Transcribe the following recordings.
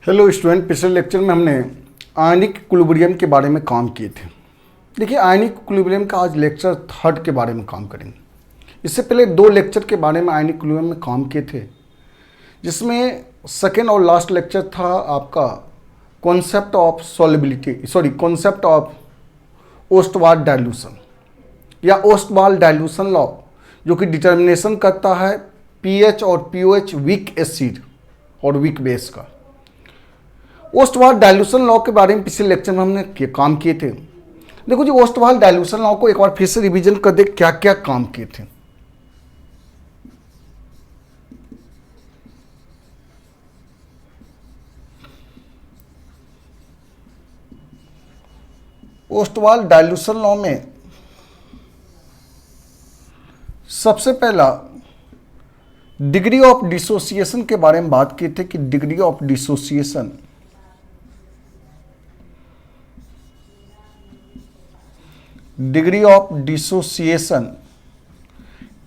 Hello student, पिछले lecture में हमने आयनिक इक्विलिब्रियम के बारे में काम किए थे। देखिए, आयनिक इक्विलिब्रियम का आज लेक्चर 3 के बारे में काम करेंगे। इससे पहले 2 लेक्चर के बारे में आयनिक इक्विलिब्रियम में काम किए थे, जिसमें सेकेंड और लास्ट लेक्चर था आपका concept of solubility, concept of Ostwald dilution या ओस्टवाल्ड डाइल्यूशन लॉ, जो कि डिटर्मिनेशन करता है पीएच और पीओएच वीक एसिड और वीक बेस का। ओस्टवाल्ड डाइल्यूशन लॉ के बारे में पिछले लेक्चर में हमने काम किए थे। देखो जी, ओस्टवाल्ड डाइल्यूशन लॉ को एक बार फिर से रिवीजन कर दे, क्या क्या काम किए थे। ओस्टवाल्ड डाइल्यूशन लॉ में सबसे पहला डिग्री ऑफ डिसोसिएशन के बारे में बात किए थे कि degree of dissociation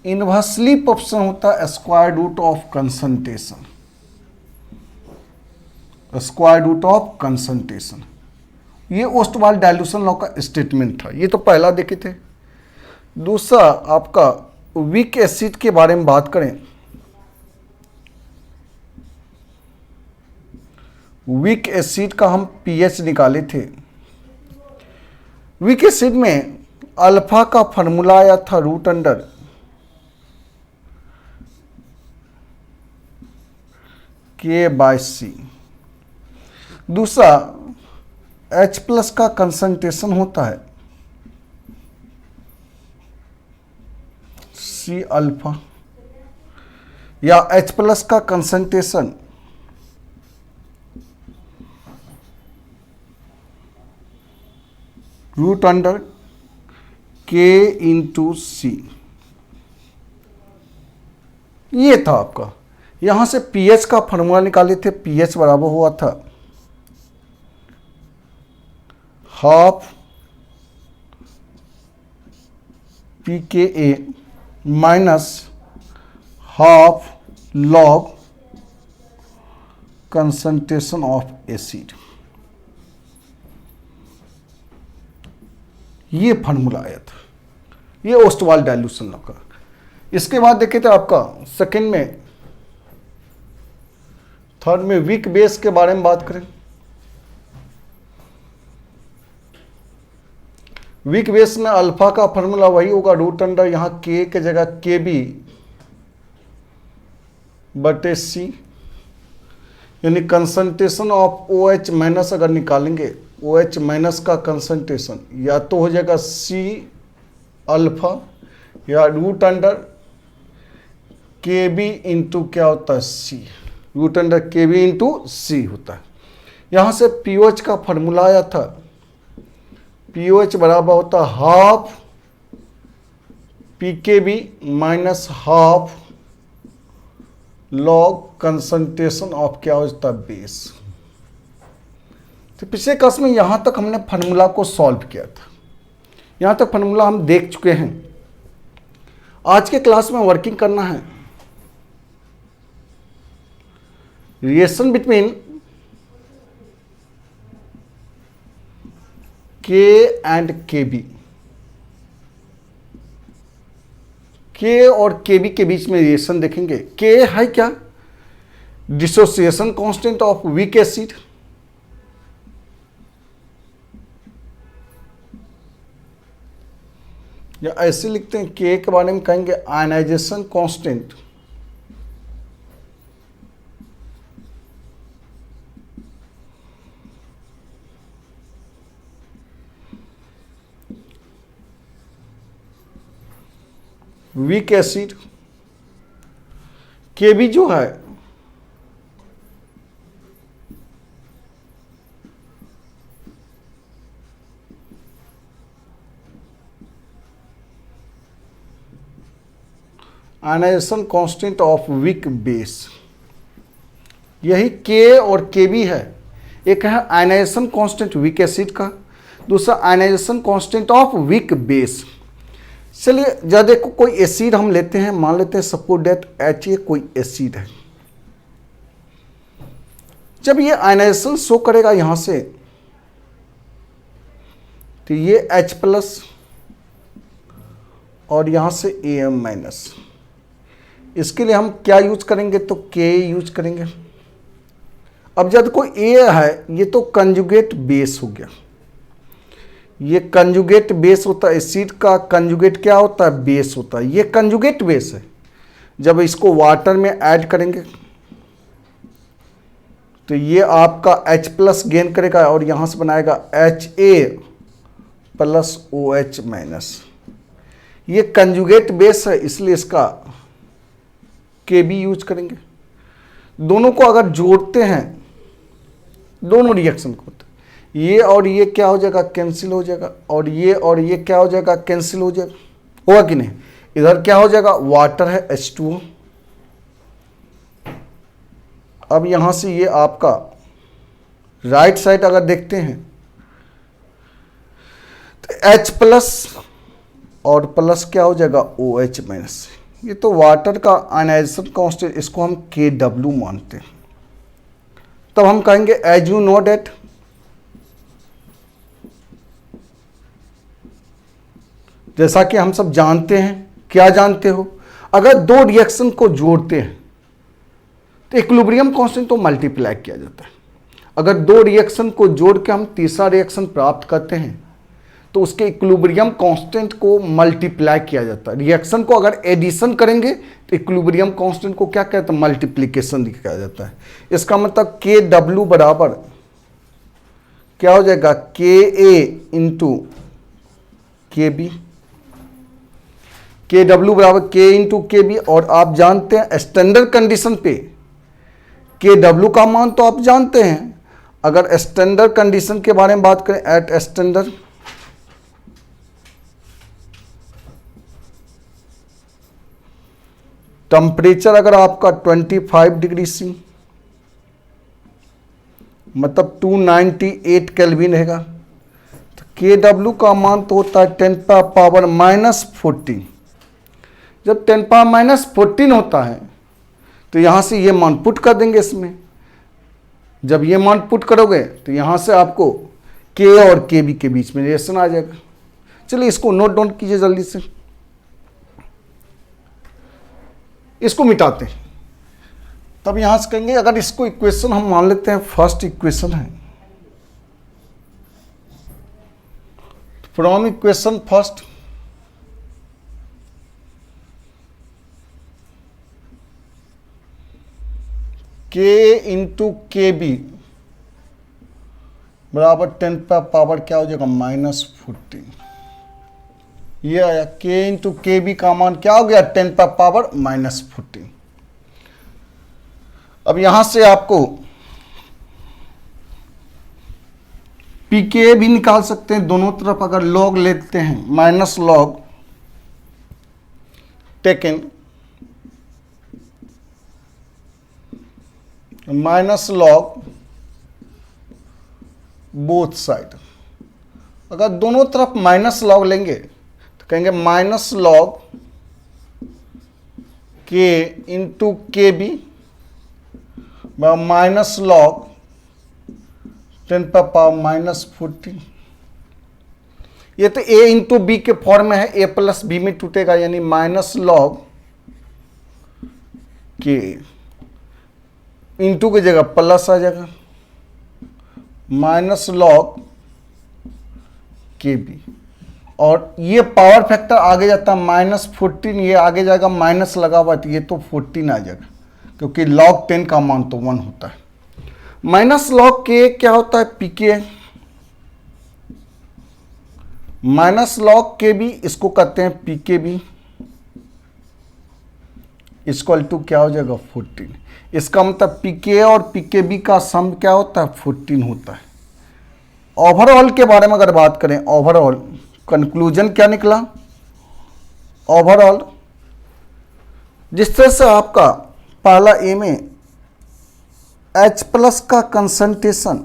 inversely proportional होता है स्क्वायर रूट ऑफ कंसंट्रेशन। ये ओस्टवाल्ड डाइल्यूशन लॉ का स्टेटमेंट था। ये तो पहला देखे थे। दूसरा आपका वीक एसिड के बारे में बात करें। वीक एसिड का हम पीएच निकाले थे। वीक एसिड में अल्फा का फॉर्मूला आया था रूट अंडर K/C। दूसरा H प्लस का कंसंट्रेशन होता है C अल्फा, या H प्लस का कंसंट्रेशन रूट अंडर K/C। ये था आपका। यहां से pH का फॉर्मूला निकाले थे। pH बराबर हुआ था half pKa minus half log concentration of acid. ये फार्मूला आया था। ये ओस्टवाल्ड डाइल्यूशन लॉ का। इसके बाद देखे थे आपका सेकेंड में, थर्ड में वीक बेस के बारे में बात करें। वीक बेस में अल्फा का फार्मूला वही होगा रूट अंडर यहां के के जगह Kb/C, यानी कंसंट्रेशन ऑफ OH माइनस अगर निकालेंगे, OH माइनस का कंसंट्रेशन या तो हो जाएगा C अल्फा या रूट अंडर Kb इंटू क्या होता है C, root under Kb into C होता है। यहाँ से pOH का फॉर्मूला आया था। pOH बराबर होता है half pKb minus half log concentration of क्या होता है बेस। तो पिछले क्लास में यहां तक हमने फार्मूला को सॉल्व किया था। यहां तक फार्मूला हम देख चुके हैं। आज के क्लास में वर्किंग करना है reaction between K and Kb। K और Kb के बीच में रिएक्शन देखेंगे। K है क्या? Dissociation constant of weak acid. या ऐसे लिखते हैं, K के बारे में कहेंगे ionisation constant weak acid. Kb जो है ionisation constant of weak base. यही K और Kb है। एक है आयनाइजेशन कांस्टेंट वीक एसिड का, दूसरा ionisation constant of weak base. चलिए जरा देखो, कोई एसिड हम लेते हैं, मान लेते हैं सपोज दैट HA कोई एसिड है। जब ये आयनाइजेशन शो करेगा यहाँ से, तो ये H प्लस और यहाँ से Am माइनस, इसके लिए हम क्या यूज करेंगे, तो Ka यूज करेंगे। अब जब कोई A है, ये तो कंजुगेट बेस हो गया, ये कंजुगेट बेस होता है, एसिड का कंजुगेट क्या होता है, बेस होता है, ये कंजुगेट बेस है। जब इसको वाटर में ऐड करेंगे तो ये आपका H प्लस गेन करेगा और यहाँ से बनाएगा Ha प्लस OH माइनस। ये कंजुगेट बेस है, इसलिए इसका Kb यूज करेंगे। दोनों को अगर जोड़ते हैं, दोनों रिएक्शन को, ये और ये क्या हो जाएगा, कैंसिल हो जाएगा, और ये क्या हो जाएगा, कैंसिल हो जाएगा, होगा कि नहीं। इधर क्या हो जाएगा, वाटर है H2O। अब यहां से ये आपका राइट साइड अगर देखते हैं तो H प्लस और प्लस क्या हो जाएगा, OH माइनस। ये तो वाटर का आयनाइजेशन कांस्टेंट, इसको हम Kw मानते हैं। तब हम कहेंगे एज यू नो डेट, जैसा कि हम सब जानते हैं, क्या जानते हो, अगर दो रिएक्शन को जोड़ते हैं तो इक्विलिब्रियम कांस्टेंट तो मल्टीप्लाई किया जाता है। अगर दो रिएक्शन को जोड़ के हम तीसरा रिएक्शन प्राप्त करते हैं तो उसके इक्विलिब्रियम कांस्टेंट को मल्टीप्लाई किया जाता है। रिएक्शन को अगर एडिशन करेंगे तो इक्विलिब्रियम कांस्टेंट को क्या कहते हैं, मल्टीप्लिकेशन किया जाता है। इसका मतलब Kw बराबर क्या हो जाएगा, Ka इंटू Kb। Kw बराबर K इंटू Kb, और आप जानते हैं स्टैंडर्ड कंडीशन पे Kw का मान तो आप जानते हैं। अगर स्टैंडर्ड कंडीशन के बारे में बात करें, एट स्टैंडर्ड टेम्परेचर अगर आपका 25 डिग्री सी, मतलब 298 केल्विन रहेगा, तो Kw का मान तो होता है 10 पावर माइनस 14। जब 10 पावर माइनस 14 होता है तो यहाँ से ये मान पुट कर देंगे इसमें। जब ये मान पुट करोगे तो यहाँ से आपको K और Kb के बीच में रिलेशन आ जाएगा। चलिए इसको नोट डाउन कीजिए जल्दी से, इसको मिटाते हैं। तब यहां से कहेंगे, अगर इसको इक्वेशन हम मान लेते हैं फर्स्ट इक्वेशन है, from equation first K into Kb बराबर 10 पावर क्या हो जाएगा, -14। ये आया K इंटू Kb का मान क्या हो गया, 10 पावर -14। अब यहां से आपको pK भी निकाल सकते हैं। दोनों तरफ अगर लॉग लेते हैं, minus log taken minus log both side. अगर दोनों तरफ माइनस लॉग लेंगे तो कहेंगे minus log K into Kb minus log 10 power -14। ये तो A इंटू बी के फॉर्म में है, A प्लस बी में टूटेगा, यानी माइनस लॉग K इंटू की जगह प्लस आ जाएगा, माइनस लॉग Kb। और ये पावर फैक्टर आगे जाता है -14, ये आगे जाएगा माइनस लगा हुआ, तो ये तो 14 आ जाएगा, क्योंकि लॉग 10 का मान तो 1 होता है। माइनस लॉग K क्या होता है, pK। माइनस लॉग Kb इसको कहते हैं pKb, इक्वल टू क्या हो जाएगा, 14। इसका मतलब pK और pKb का सम क्या होता है, 14 होता है। ओवरऑल के बारे में अगर बात करें, ओवरऑल कंक्लूजन क्या निकला, ओवरऑल जिस तरह से आपका पहला ए में H प्लस का कंसंट्रेशन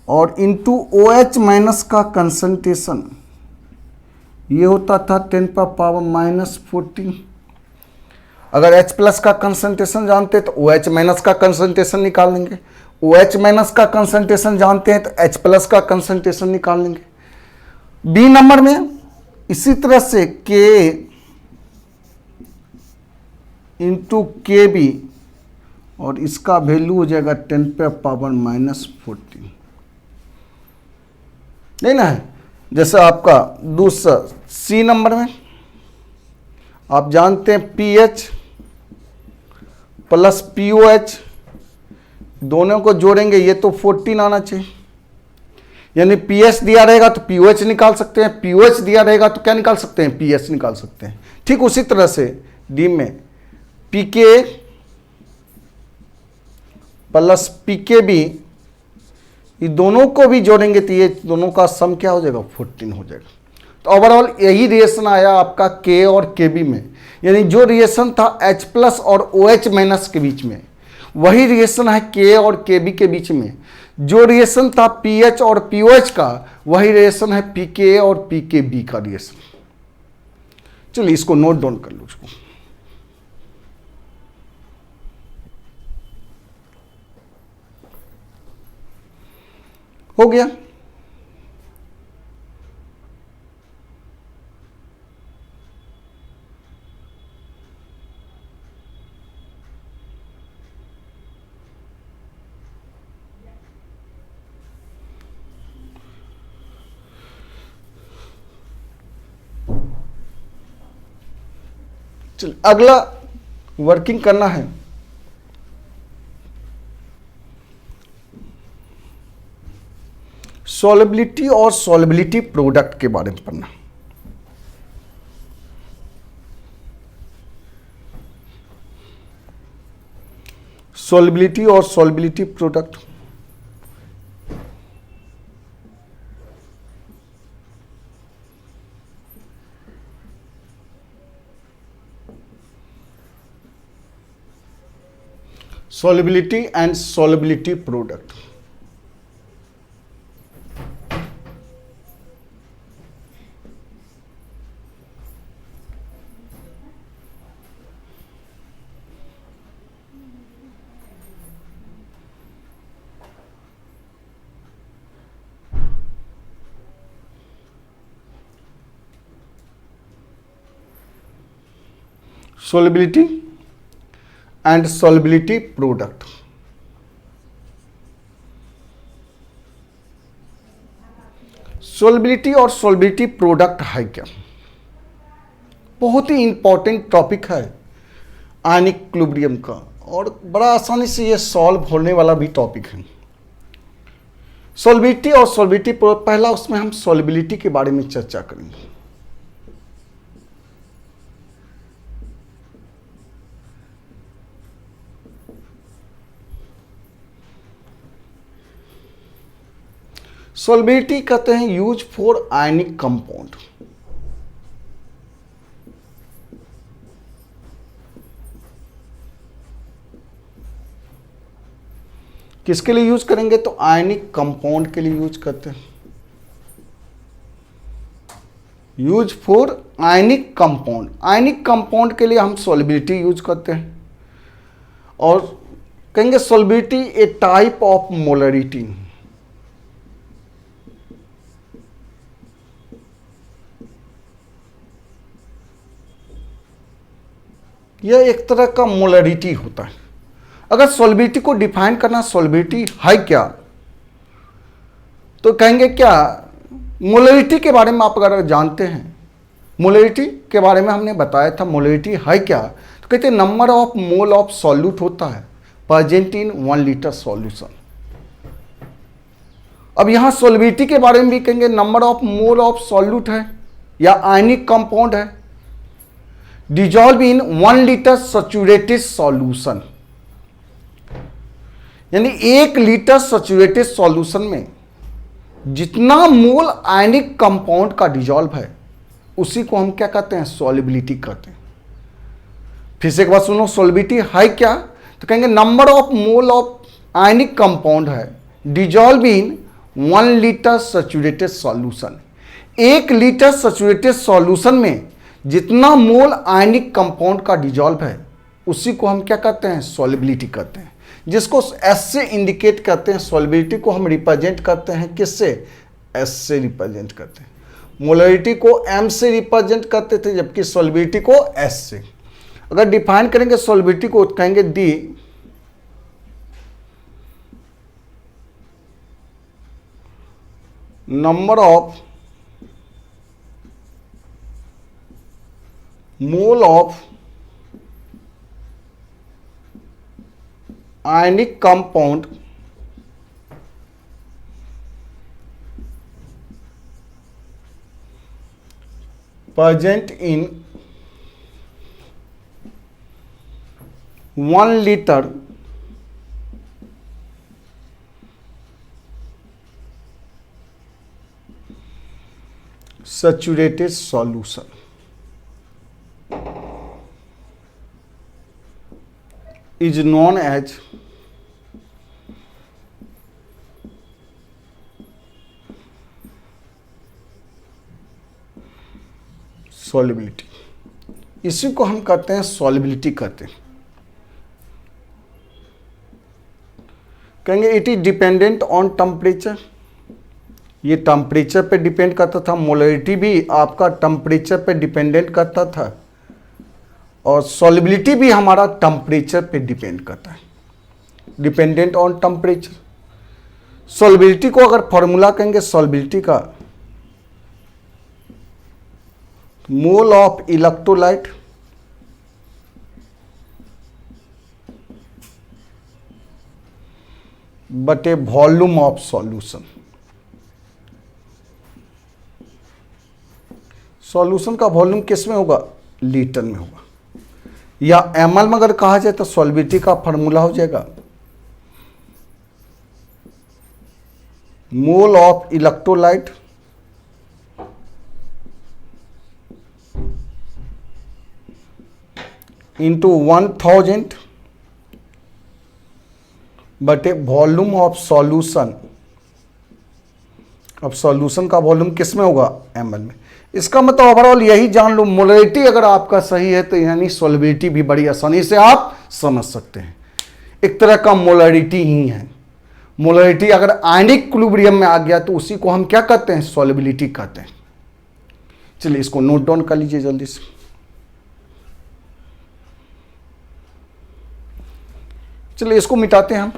और इंटू OH माइनस का कंसंट्रेशन ये होता था 10 पावर -14। अगर H प्लस का कंसंट्रेशन जानते हैं तो OH माइनस का कंसंट्रेशन निकाल लेंगे, OH माइनस का कंसंट्रेशन जानते हैं तो H प्लस का कंसंट्रेशन निकाल लेंगे। बी नंबर में इसी तरह से K इंटू के बी और इसका वैल्यू हो जाएगा 10⁻⁻14, नहीं ना है। जैसे आपका दूसरा सी नंबर में आप जानते हैं पीएच प्लस पीओएच, दोनों को जोड़ेंगे ये तो 14 आना चाहिए, यानी पीएच दिया रहेगा तो पीओएच निकाल सकते हैं, पीओएच दिया रहेगा तो क्या निकाल सकते हैं, पीएच निकाल सकते हैं। ठीक उसी तरह से डी में पीके प्लस पीकेबी, ये दोनों को भी जोड़ेंगे तो ये दोनों का सम क्या हो जाएगा, 14 हो जाएगा। तो ओवरऑल यही रिएक्शन आया आपका के और के बी में, यानी जो रिएक्शन था H प्लस और OH माइनस के बीच में वही रिएक्शन है के और के बी के बीच में। जो रिएक्शन था पीएच और पीओएच का वही रिएक्शन है पीके और पीकेबी का रिएक्शन। चलिए इसको नोट डाउन कर लो इसको। हो गया। चलिए अगला वर्किंग करना है सॉल्युबिलिटी और सॉल्युबिलिटी प्रोडक्ट के बारे में पढ़ना। सॉल्युबिलिटी और solubility product, solubility and solubility product। solubility and solubility product। solubility और solubility product है क्या, बहुत ही इंपॉर्टेंट टॉपिक है आयनिक इक्विलिब्रियम का और बड़ा आसानी से ये सॉल्व होने वाला भी टॉपिक है। सॉल्युबिलिटी और सॉल्युबिलिटी, पहला उसमें हम सॉल्युबिलिटी के बारे में चर्चा करेंगे। सॉल्युबिलिटी कहते हैं यूज फॉर आयनिक कंपाउंड। किसके लिए यूज करेंगे, तो आयनिक कंपाउंड के लिए यूज करते हैं। Use for ionic compound, ionic compound के लिए हम सॉल्युबिलिटी यूज करते हैं और कहेंगे solubility A type of molarity. यह एक तरह का मोलरिटी होता है। अगर सॉल्युबिलिटी को डिफाइन करना, सॉल्युबिलिटी है क्या, तो कहेंगे क्या, मोलरिटी के बारे में आप अगर जानते हैं, मोलरिटी के बारे में हमने बताया था, मोलरिटी है क्या, तो कहते हैं number of mole of solute होता है प्रेजेंट इन 1 लीटर सॉल्यूशन। अब यहां सॉल्युबिलिटी के बारे में भी कहेंगे number of mole of solute है या आयनिक कंपाउंड है dissolve in 1 litre saturated solution, यानी 1 लीटर सैचुरेटेड सॉल्यूशन में जितना मोल आयनिक कंपाउंड का डिजॉल्व है उसी को हम क्या कहते हैं, सॉल्युबिलिटी कहते हैं। फिर से एक बार सुनो, सॉल्युबिलिटी है क्या, तो कहेंगे number of mole of ionic compound है dissolve in 1 litre saturated solution. 1 litre saturated solution में जितना मोल आयनिक कंपाउंड का डिजॉल्व है उसी को हम क्या कहते हैं, सॉल्युबिलिटी कहते हैं, जिसको एस से इंडिकेट करते हैं। सॉल्युबिलिटी को हम रिप्रेजेंट करते हैं किससे, एस से रिप्रेजेंट करते हैं। मोलरिटी को एम से रिप्रेजेंट करते थे, जबकि सॉल्युबिलिटी को एस से। अगर डिफाइन करेंगे सॉल्युबिलिटी को, कहेंगे D number of mole of ionic compound present in 1 liter saturated solution is known as solubility. इसी को हम कहते हैं सॉल्युबिलिटी कहते हैं। कहेंगे it is dependent on temperature, ये टेम्परेचर पे डिपेंड करता था। मोलरिटी भी आपका टेम्परेचर पे डिपेंडेंट करता था, और सॉल्युबिलिटी भी हमारा टेम्परेचर पे डिपेंड करता है, डिपेंडेंट ऑन टेम्परेचर। सॉल्युबिलिटी को अगर फॉर्मूला कहेंगे सॉल्युबिलिटी का, मोल ऑफ इलेक्ट्रोलाइट बटे वॉल्यूम ऑफ सॉल्यूशन। सॉल्यूशन का वॉल्यूम किस में होगा, लीटर में होगा, या एमएल में अगर कहा जाए तो सॉल्युबिलिटी का फॉर्मूला हो जाएगा मोल ऑफ इलेक्ट्रोलाइट इंटू 1000 बटे वॉल्यूम ऑफ सॉल्यूशन। अब सॉल्यूशन का वॉल्यूम किस में होगा, एमएल में। इसका मतलब ओवरऑल यही जान लो, मोलरिटी अगर आपका सही है तो यानी सॉल्युबिलिटी भी बड़ी आसानी से आप समझ सकते हैं, एक तरह का मोलरिटी ही है। मोलरिटी अगर आयनिक इक्विलिब्रियम में आ गया तो उसी को हम क्या कहते हैं, सॉल्युबिलिटी कहते हैं। चलिए इसको नोट डाउन कर लीजिए जल्दी से। चलिए इसको मिटाते हैं हम।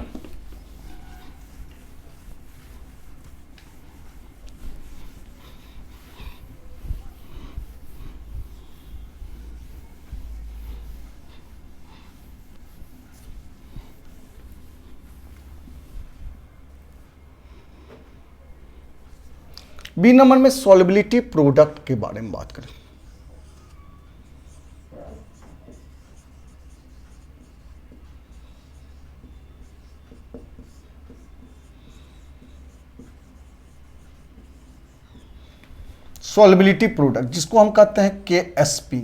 बी नंबर में सॉल्युबिलिटी प्रोडक्ट के बारे में बात करें। सॉल्युबिलिटी प्रोडक्ट जिसको हम कहते हैं KSP।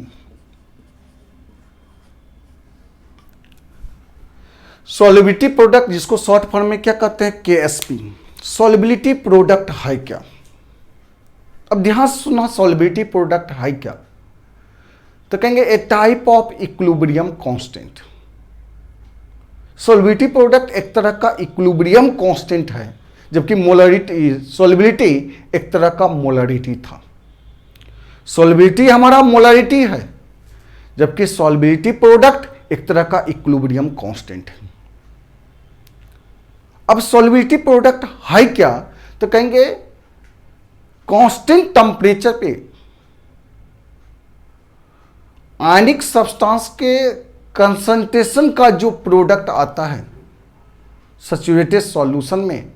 सॉल्युबिलिटी प्रोडक्ट जिसको शॉर्ट फॉर्म में क्या कहते हैं, KSP। सॉल्युबिलिटी प्रोडक्ट है क्या, अब ध्यान से सुना, सॉल्युबिलिटी प्रोडक्ट है क्या, तो कहेंगे a type of equilibrium constant. Solubility product एक तरह का इक्विलिब्रियम कांस्टेंट है, जबकि मोलरिटी सॉल्युबिलिटी एक तरह का मोलरिटी था। सॉल्युबिलिटी हमारा मोलरिटी है, जबकि सॉल्युबिलिटी प्रोडक्ट एक तरह का इक्विलिब्रियम कांस्टेंट है। अब सॉल्युबिलिटी प्रोडक्ट है क्या, तो कहेंगे कांस्टेंट टेम्परेचर पे आयनिक सब्सटेंस के कंसंट्रेशन का जो प्रोडक्ट आता है सैचुरेटेड सॉल्यूशन में,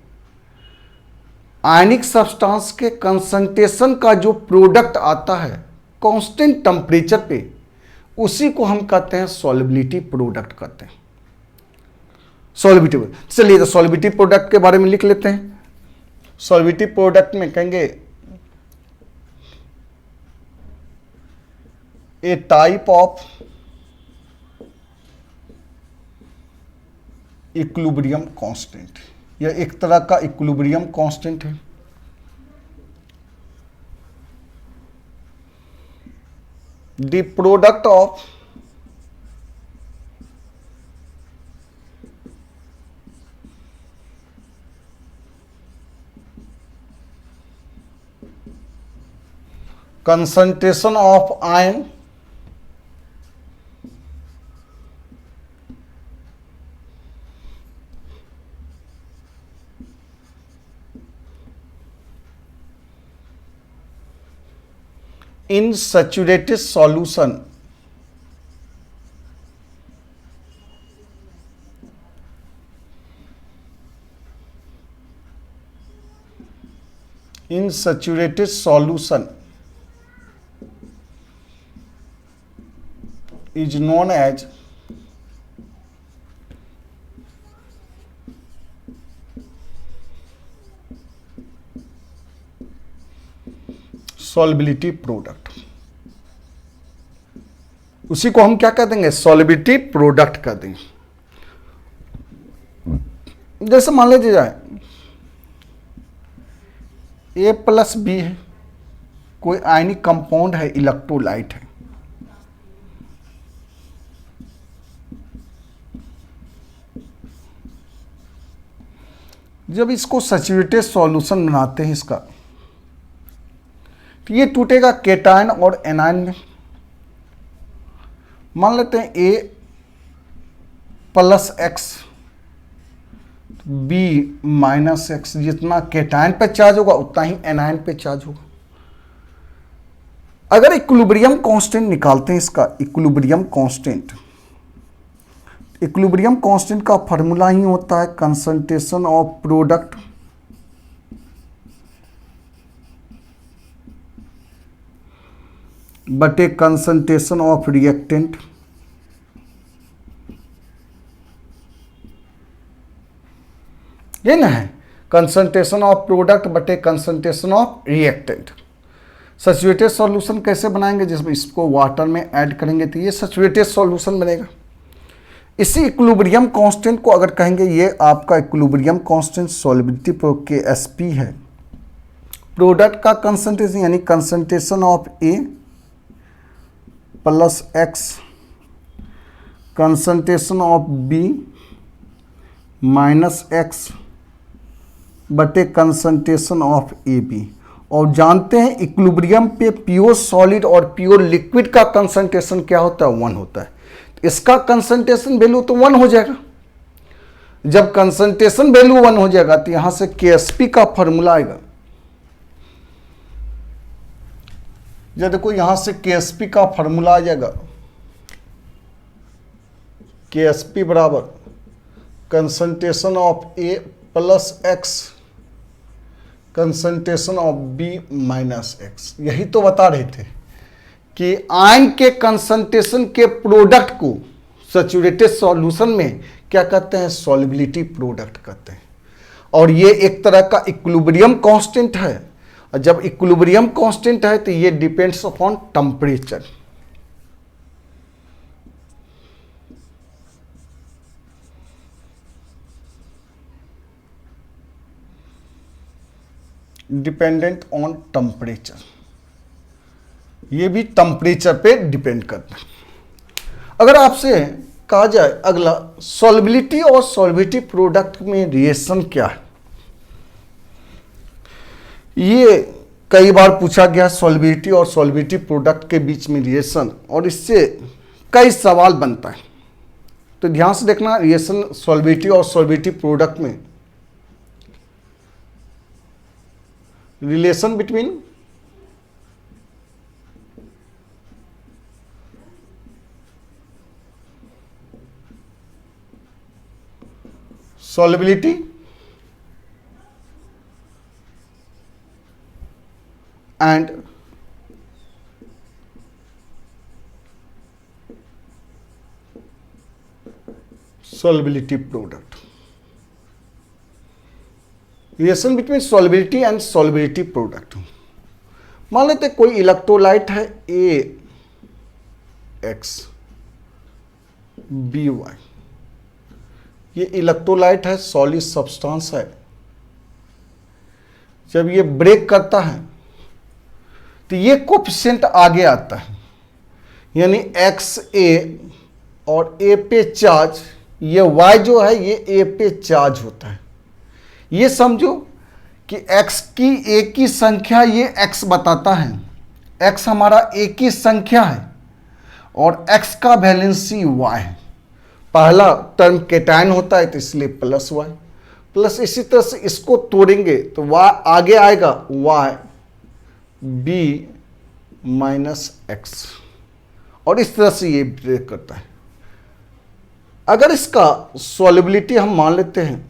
आयनिक सब्सटेंस के कंसंट्रेशन का जो प्रोडक्ट आता है कांस्टेंट टेम्परेचर पे, उसी को हम कहते हैं सॉल्युबिलिटी प्रोडक्ट कहते हैं। सॉल्युबिलिटी, चलिए तो सॉल्युबिलिटी प्रोडक्ट के बारे में लिख लेते हैं। सॉल्युबिलिटी प्रोडक्ट में कहेंगे a type of equilibrium constant, यह एक तरह का इक्विलिब्रियम कांस्टेंट है। The product of concentration of ion in saturated solution is known as solubility product. उसी को हम क्या कह देंगे, सॉल्युबिलिटी प्रोडक्ट कर देंगे। जैसे मान लीजिए जाए A प्लस बी है, कोई आयनिक कंपाउंड है, इलेक्ट्रोलाइट है। जब इसको सैचुरेटेड सॉल्यूशन बनाते हैं इसका, तो ये टूटेगा केटायन और एनायन में। मान लेते हैं A plus x, B minus x. जितना केटायन पे चार्ज होगा उतना ही एनायन पे चार्ज होगा। अगर इक्विलिब्रियम कांस्टेंट निकालते हैं इसका, इक्विलिब्रियम कांस्टेंट का फॉर्मूला ही होता है कंसंट्रेशन ऑफ प्रोडक्ट बटे कंसंट्रेशन ऑफ रिएक्टेंट। ये ना है कंसंट्रेशन ऑफ प्रोडक्ट बटे concentration of reactant. Saturated solution कैसे बनाएंगे, जिसमें इसको वाटर में ऐड करेंगे तो ये सैचुरेटेड सॉल्यूशन बनेगा। इसी इक्विलिब्रियम कांस्टेंट को अगर कहेंगे, ये आपका इक्विलिब्रियम कांस्टेंट सॉल्युबिलिटी के Sp है। प्रोडक्ट का कंसंट्रेशन यानी concentration of A plus x, concentration of B minus x बटे कंसंट्रेशन ऑफ AB। और जानते हैं इक्विलिब्रियम पे प्योर सॉलिड और प्योर लिक्विड का कंसंट्रेशन क्या होता है, 1 होता है। इसका कंसंट्रेशन वैल्यू तो 1 हो जाएगा। जब कंसंट्रेशन वैल्यू 1 हो जाएगा तो यहां से KSP का फॉर्मूला आएगा। जब देखो यहां से KSP का फॉर्मूला आ जाएगा, KSP बराबर concentration of A plus x, concentration of B minus x. यही तो बता रहे थे कि आयन के कंसंट्रेशन के प्रोडक्ट को सैचुरेटेड सॉल्यूशन में क्या कहते हैं, सॉल्युबिलिटी प्रोडक्ट कहते हैं। और ये एक तरह का इक्विलिब्रियम कांस्टेंट है। और जब इक्विलिब्रियम कांस्टेंट है तो ये depends upon temperature. Dependent on temperature, ये भी टेम्परेचर पे डिपेंड करता है। अगर आपसे कहा जाए अगला, सॉल्युबिलिटी और सॉल्युबिलिटी प्रोडक्ट में रिएक्शन क्या है, ये कई बार पूछा गया सॉल्युबिलिटी और सॉल्युबिलिटी प्रोडक्ट के बीच में रिएक्शन, और इससे कई सवाल बनता है। तो ध्यान से देखना, रिएक्शन सॉल्युबिलिटी और सॉल्युबिलिटी प्रोडक्ट में relation between solubility and solubility product. Relation between solubility and solubility product. मान लेते कोई इलेक्ट्रोलाइट है AX BY, ये इलेक्ट्रोलाइट है, सॉलिड सब्सटेंस है। जब ये ब्रेक करता है तो ये कोफिशिएंट आगे आता है, यानी XA और A पे चार्ज, ये Y जो है ये A पे चार्ज होता है। ये समझो कि X की A की संख्या ये X बताता है, x हमारा एक ही संख्या है और x का वैलेंसी y है। पहला टर्म केटायन होता है तो इसलिए प्लस y, प्लस इसी तरह से इसको तोड़ेंगे तो y आगे आएगा y b माइनस एक्स, और इस तरह से ये ब्रेक करता है। अगर इसका सॉल्युबिलिटी हम मान लेते हैं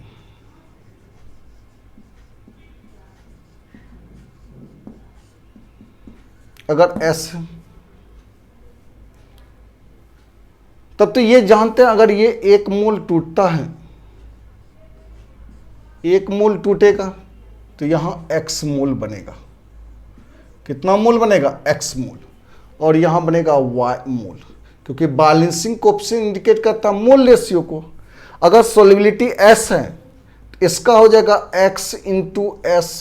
अगर S है, तब तो ये जानते हैं अगर ये एक मोल टूटता है, एक मोल टूटेगा तो यहां x मोल बनेगा। कितना मोल बनेगा? x मोल, और यहां बनेगा y मोल, क्योंकि बैलेंसिंग कोएफिशिएंट इंडिकेट करता है मोल रेशियो को। अगर सॉल्युबिलिटी S है तो इसका हो जाएगा x इंटू एस,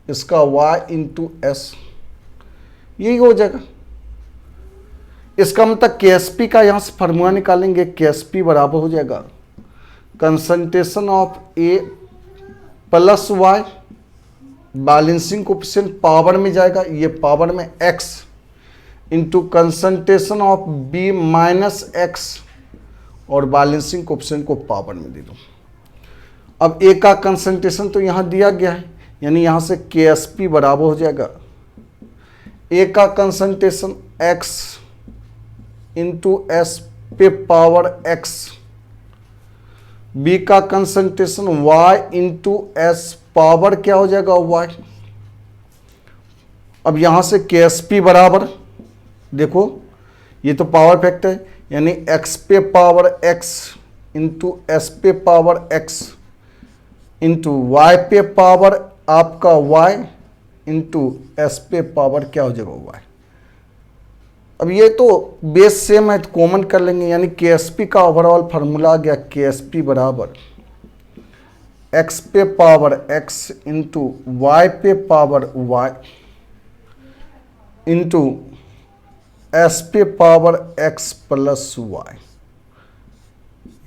इसका y इंटू एस, यही हो जाएगा। इसका मतलब KSP का यहां से फार्मूला निकालेंगे, KSP बराबर हो जाएगा concentration of A plus Y, balancing coefficient power में जाएगा, ये पावर में x into concentration of B minus x, और बैलेंसिंग कोएफिशिएंट को पावर में दे दो। अब A का कंसंट्रेशन तो यहाँ दिया गया है, यानी यहाँ से KSP बराबर हो जाएगा A का कंसंट्रेशन x इंटू एस पे पावर x, B का concentration y into S power क्या हो जाएगा y। अब यहां से KSP बराबर, देखो ये तो पावर फैक्टर है, यानी x पे पावर x इंटू एस पे पावर x इंटू y पे पावर आपका y इंटू एस पे पावर क्या हो जाएगा y। अब ये तो बेस सेम है तो कॉमन कर लेंगे, यानी KSP का ओवरऑल फार्मूला आ गया KSP बराबर x पे पावर x इंटू y पे पावर y इंटू एस पे पावर x प्लस y,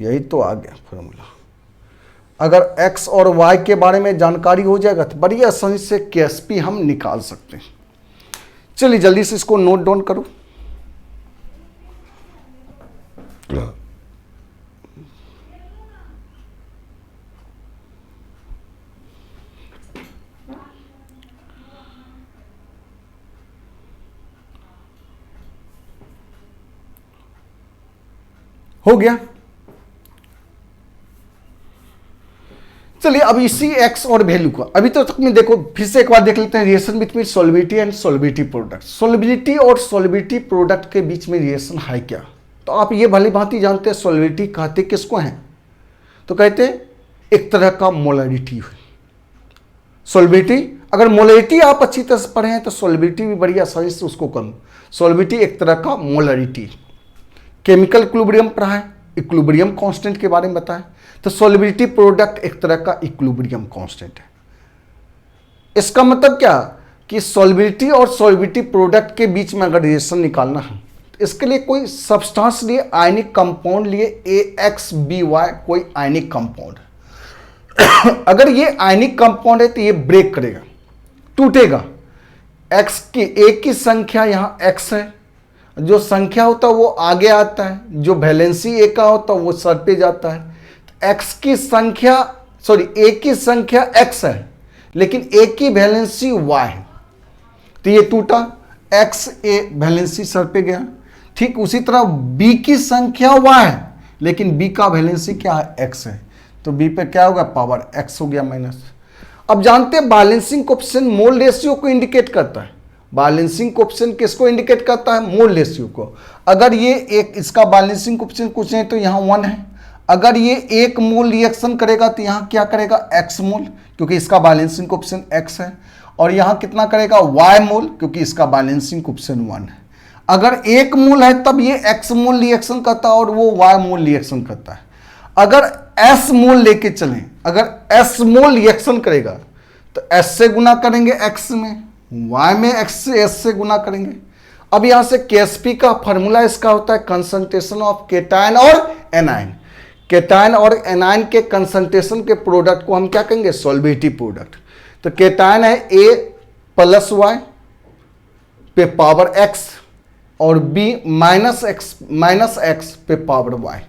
यही तो आ गया फार्मूला। अगर x और y के बारे में जानकारी हो जाएगा तो बड़ी आसानी से KSP हम निकाल सकते हैं। चलिए जल्दी से इसको नोट डाउन करो। हो गया। चलिए अब इसी x और वैल्यू को अभी तो तक में देखो, फिर से एक बार देख लेते हैं relation between solubility and solubility product. Solubility और सॉल्युबिलिटी प्रोडक्ट के बीच में रिलेशन है क्या? तो आप ये भली भांति जानते हैं सॉल्युबिलिटी कहते किसको हैं, तो कहते हैं एक तरह का मोलरिटी है। सॉल्युबिलिटी, अगर मोलरिटी आप अच्छी तरह से पढ़े हैं तो सॉल्युबिलिटी भी बड़ी आसानी से उसको कर लो। सॉल्युबिलिटी एक तरह का मोलरिटी, केमिकल इक्विलिब्रियम पढ़ा है, इक्विलिब्रियम कांस्टेंट के बारे में बताएं, तो सॉल्युबिलिटी प्रोडक्ट एक तरह का इक्विलिब्रियम कांस्टेंट है। इसका मतलब क्या कि सॉल्युबिलिटी और सॉल्युबिलिटी प्रोडक्ट के बीच में अगर रिलेशन निकालना है तो इसके लिए कोई सब्सटेंस लिए, आयनिक कंपाउंड लिए AXBY कोई आयनिक कंपाउंड। अगर ये आयनिक कंपाउंड है तो ये ब्रेक करेगा, टूटेगा। x की एक की संख्या यहाँ x है, जो संख्या होता है वो आगे आता है, जो वैलेंसी ए का होता है वो सर पे जाता है। x की संख्या a की संख्या x है, लेकिन a की वैलेंसी y है, तो ये टूटा, x a वैलेंसी सर पे गया। ठीक उसी तरह b की संख्या y है, लेकिन b का वैलेंसी क्या है? x है, तो b पे क्या होगा? पावर x हो गया माइनस। अब जानते हैं बैलेंसिंग कोएफिशिएंट मोल रेशियो को इंडिकेट करता है। बैलेंसिंग कोएफिशिएंट किसको इंडिकेट करता है? मोल रेशियो को। अगर ये एक, इसका बैलेंसिंग कोएफिशिएंट कुछ नहीं तो यहाँ 1 है। अगर ये एक मोल रिएक्शन करेगा तो यहाँ क्या करेगा? x मोल, क्योंकि इसका बैलेंसिंग कोएफिशिएंट x है। और यहाँ कितना करेगा? y मोल, क्योंकि इसका बैलेंसिंग कोएफिशिएंट 1 है। अगर एक मोल है तब ये x मोल रिएक्शन करता है और वो y मोल रिएक्शन करता है। अगर s मोल लेके चलें, अगर s मोल रिएक्शन करेगा तो s से गुना करेंगे x में, y में x से s से गुना करेंगे। अब यहां से KSP का फॉर्मूला इसका होता है कंसंट्रेशन ऑफ केटायन और एनायन। केटायन और एनायन के कंसंट्रेशन के प्रोडक्ट को हम क्या कहेंगे? Solubility product. तो केटायन है A प्लस Y पे पावर x और b माइनस एक्स पे पावर y।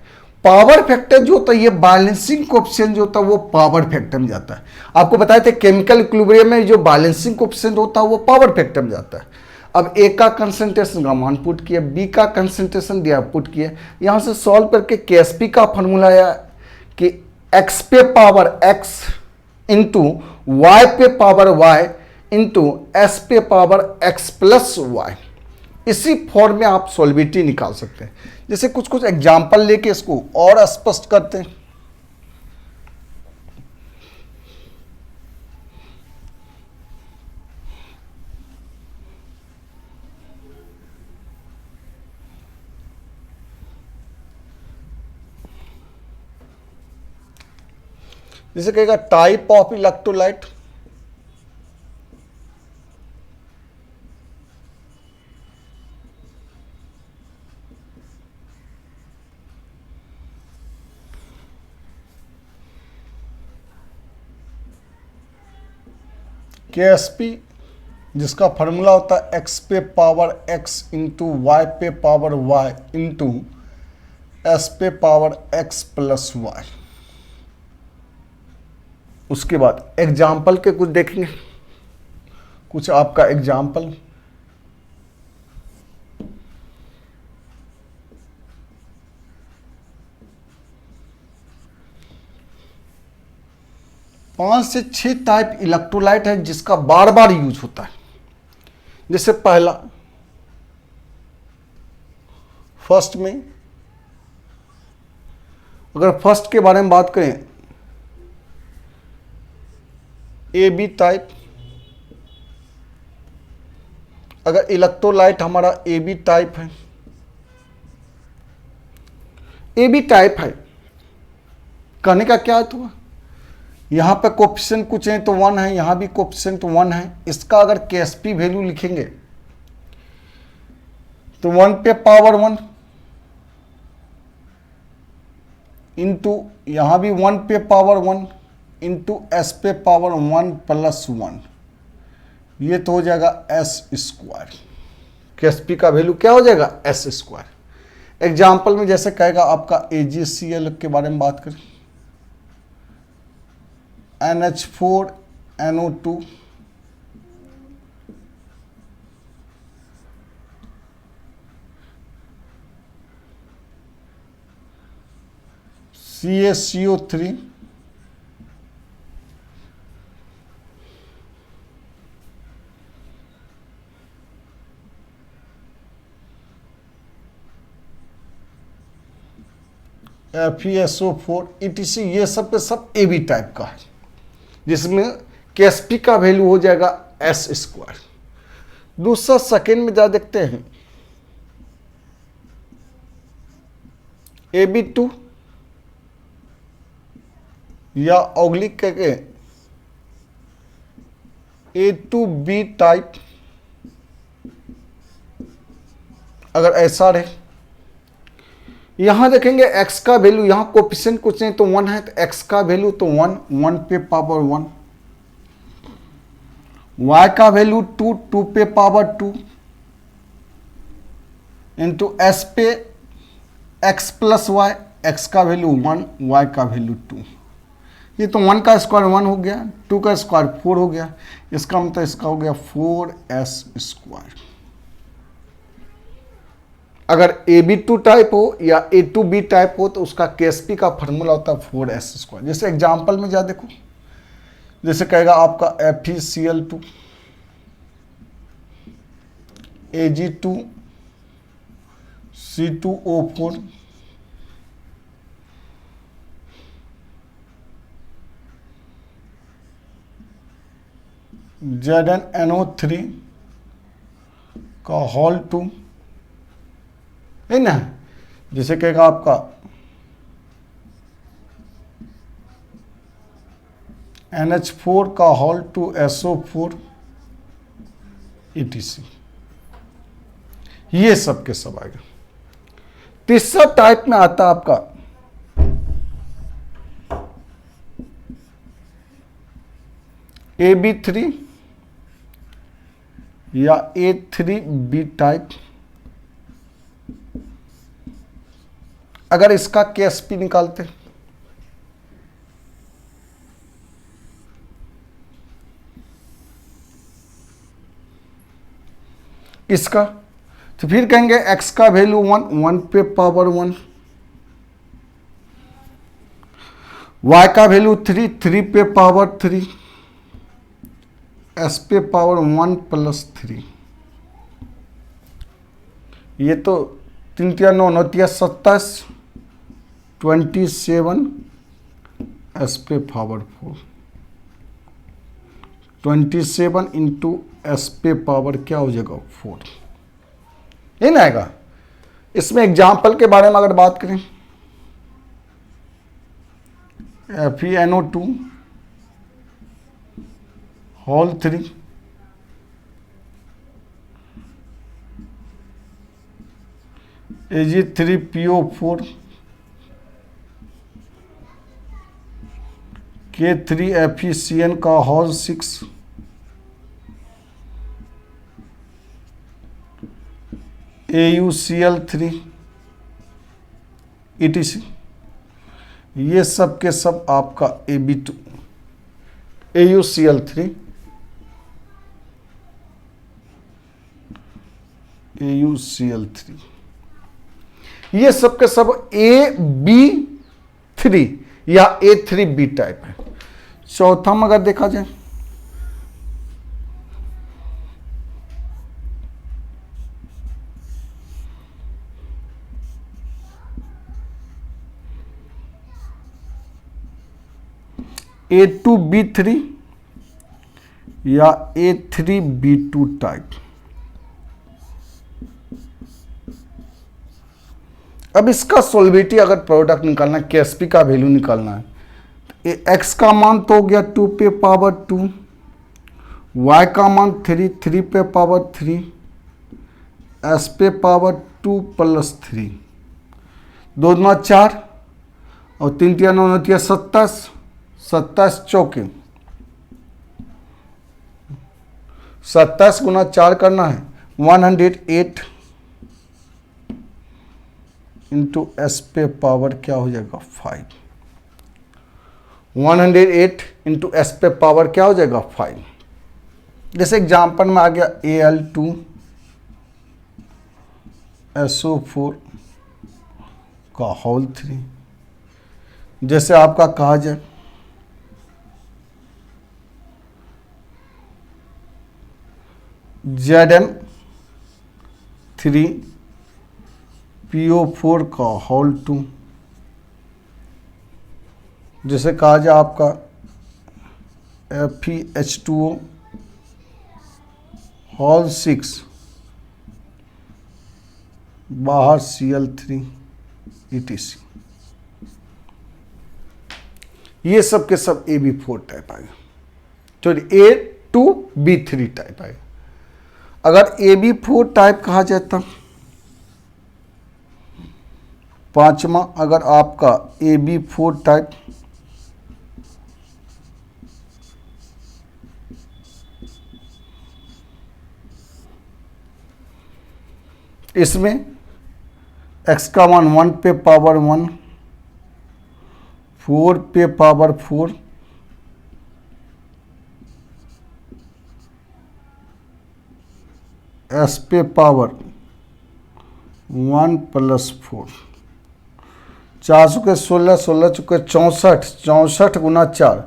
पावर फैक्टर जो होता है, ये बैलेंसिंग कोएफिशिएंट जो होता है वो पावर फैक्टर में जाता है। आपको बताए थे केमिकल इक्विलिब्रियम में जो बैलेंसिंग कोएफिशिएंट होता है वो पावर फैक्टर में जाता है। अब ए का कंसंट्रेशन गामा पुट किया, बी का कंसंट्रेशन दिया पुट किया, यहाँ से सॉल्व करके केएसपी का फॉर्मूला आया कि x पे पावर x इंटू वाई पे पावर y इंटू एस पे पावर x प्लस वाई। इसी फॉर्म में आप सॉल्विटी निकाल सकते हैं। जैसे कुछ कुछ एग्जाम्पल लेके इसको और स्पष्ट करते हैं। जैसे कहेगा टाइप ऑफ इलेक्ट्रोलाइट, केएसपी जिसका फॉर्मूला होता है x पे पावर x इंटू वाई पे पावर y इंटू एस पे पावर x प्लस वाई। उसके बाद एग्जाम्पल के कुछ देखेंगे, कुछ आपका एग्जाम्पल। पांच से 6 टाइप इलेक्ट्रोलाइट है जिसका बार बार यूज होता है। जैसे पहला, फर्स्ट में, अगर फर्स्ट के बारे में बात करें, ए बी टाइप। अगर इलेक्ट्रोलाइट हमारा ए बी टाइप है, ए बी टाइप है, कहने का क्या अर्थ हुआ, यहां पे कोएफिशिएंट कुछ है तो 1 है, यहां भी कोएफिशिएंट 1 है। इसका अगर केएसपी वैल्यू लिखेंगे तो 1 पे पावर 1 इंटू यहां भी 1 पे पावर 1 इंटू एस पे पावर 1 प्लस 1, ये तो हो जाएगा एस स्क्वायर। केएसपी का वैल्यू क्या हो जाएगा, एस स्क्वायर। एग्जाम्पल में जैसे कहेगा आपका AgCl के बारे में बात करें, NH4NO2 CaCO3 FeSO4 ETC, ये सब पे सब ए बी टाइप का है, जिसमें केएसपी का वैल्यू हो जाएगा एस स्क्वायर। दूसरा सेकेंड में जा देखते हैं, AB2 या ऑग्लिक करके A2B टाइप। अगर ऐसा रहे, यहां देखेंगे x का वैल्यू, यहां कोएफिशिएंट कुछ नहीं तो 1 है, तो x का वैल्यू तो 1 पे पावर 1, y का वैल्यू 2 पे पावर 2 इंटू एस पे x प्लस वाई, x का वैल्यू 1, y का वैल्यू 2। ये तो 1 का स्क्वायर 1 हो गया, 2 का स्क्वायर 4 हो गया, इसका मतलब इसका हो गया 4s स्क्वायर। अगर AB2 टाइप हो या A2B टाइप हो तो उसका केएसपी का फॉर्मूला होता है 4s स्क्वायर। जैसे एग्जांपल में जा देखो, जैसे कहेगा आपका FeCl2 Ag2 C2O4 ZnNO3 का होल 2 है ना। जैसे कहेगा आपका NH4 का होल 2 SO4 ETC, ये सब के सब आएगा। तीसरा टाइप में आता है आपका AB3 या A3B टाइप। अगर इसका KSP निकालते, इसका, तो फिर कहेंगे x का वैल्यू 1 पे पावर 1, y का वैल्यू 3 पे पावर 3, s पे पावर 1 प्लस 3। ये तो 3 3 9 9 27, 27 s पे पावर 4, 27 इंटू s पे पावर क्या हो जाएगा 4, ये ना आएगा। इसमें एग्जाम्पल के बारे में अगर बात करें, FeNO2 होल 3, Ag3PO4, K3FeCN का होल 6, AuCl3 etc। ये सब के सब आपका Ab2 AuCl3 ये सब के सब AB3 या A3B टाइप है। चौथा में अगर देखा जाए, A2B3 या A3B2 टाइप। अब इसका सोल्बिलिटी अगर प्रोडक्ट निकालना है, KSP का वैल्यू निकालना है, तो x का मान तो हो गया 2 पे पावर 2, y का मान 3 पे पावर 3, s पे पावर 2 प्लस 3, 2 दूना 4 और 3 3 9 9 27, 27 चौके 27 गुना 4 करना है, 108 इंटू s पे पावर क्या हो जाएगा 5, 108 इंटू s पे पावर क्या हो जाएगा 5। जैसे एग्जाम्पल में आ गया Al2SO4 का होल 3। जैसे आपका कहा जाए Zn3PO4 का होल 2। जैसे कहा जाए आपका FeH2O होल 6, बाहर Cl3 etc। ये सब के सब AB4 टाइप आएगा, तो A2B3 टाइप आएगा। अगर AB4 टाइप कहा जाता, पांचवा अगर आपका AB4 टाइप, इसमें x का मान 1 पे पावर 1, 4 पे पावर 4, s पे पावर 1 प्लस 4, 4 चुके 16, 16 चुके 64, 64 गुना 4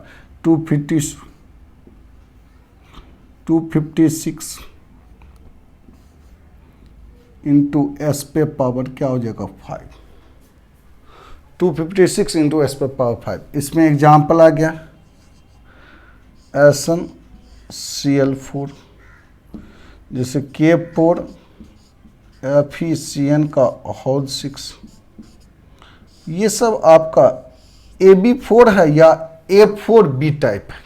256 इंटू एस पे पावर क्या हो जाएगा 5, 256 इंटू एस पे पावर 5। इसमें एग्जाम्पल आ गया SnCl4, जैसे K4 FeCN का होल 6। ये सब आपका AB4 है या A4B टाइप है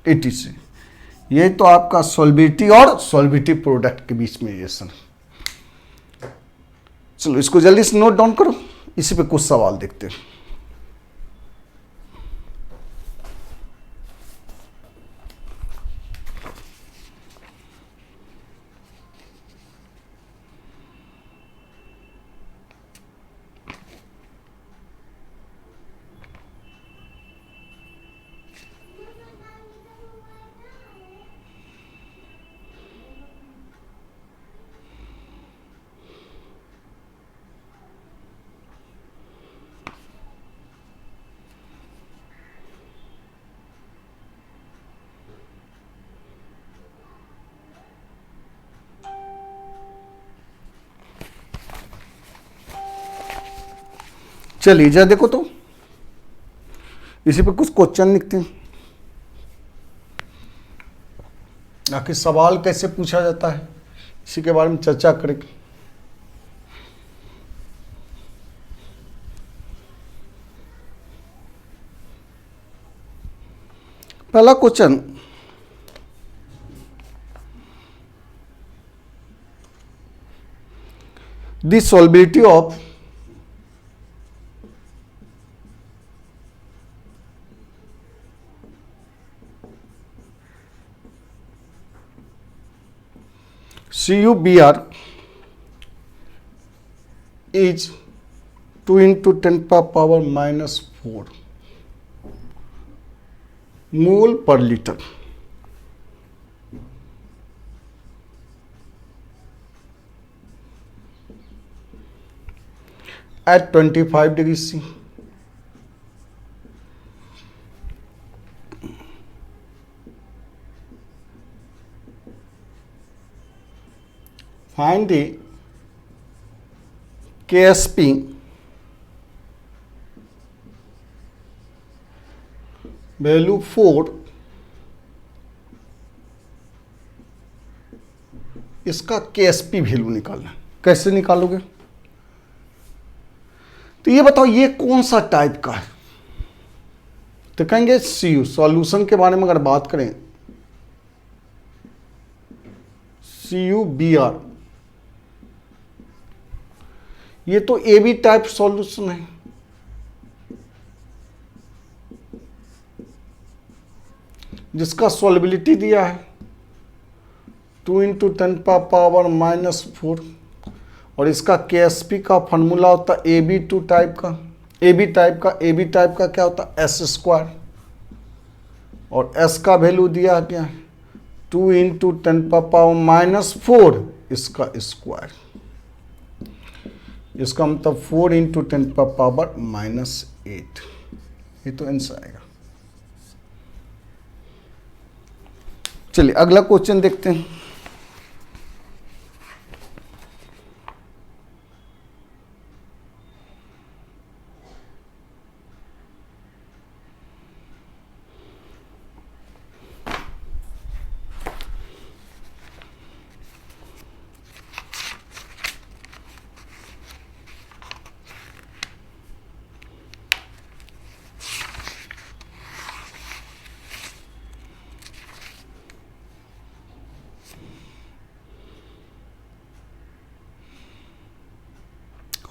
etc। ये तो आपका सॉल्बिलिटी और सॉल्बिलिटी प्रोडक्ट के बीच में रिलेशन है। चलो इसको जल्दी से नोट डाउन करो, इसी पे कुछ सवाल देखते हैं। चलिए जरा देखो तो, इसी पे कुछ क्वेश्चन लिखते हैं, आखिर सवाल कैसे पूछा जाता है इसी के बारे में चर्चा करेंगे। पहला question, the solubility of CuBr is 2 into 10 power minus 4 mole per liter at 25 degrees C. Find the KSP value 4, इसका KSP वैल्यू निकालना है। कैसे निकालोगे? तो ये बताओ ये कौन सा टाइप का है? तो कहेंगे CU, सॉल्यूशन के बारे में अगर बात करें CuBr, ये तो AB टाइप सॉल्यूशन है, जिसका सॉल्युबिलिटी दिया है 2 into 10 पावर -4, और इसका KSP का फॉर्मूला होता है AB टाइप का, AB टाइप का क्या होता है S², और S का वैल्यू दिया गया है 2 into 10 पावर -4 इसका स्क्वायर, इसका मतलब 4 into 10 पावर -8, ये तो आंसर आएगा। चलिए अगला क्वेश्चन देखते हैं।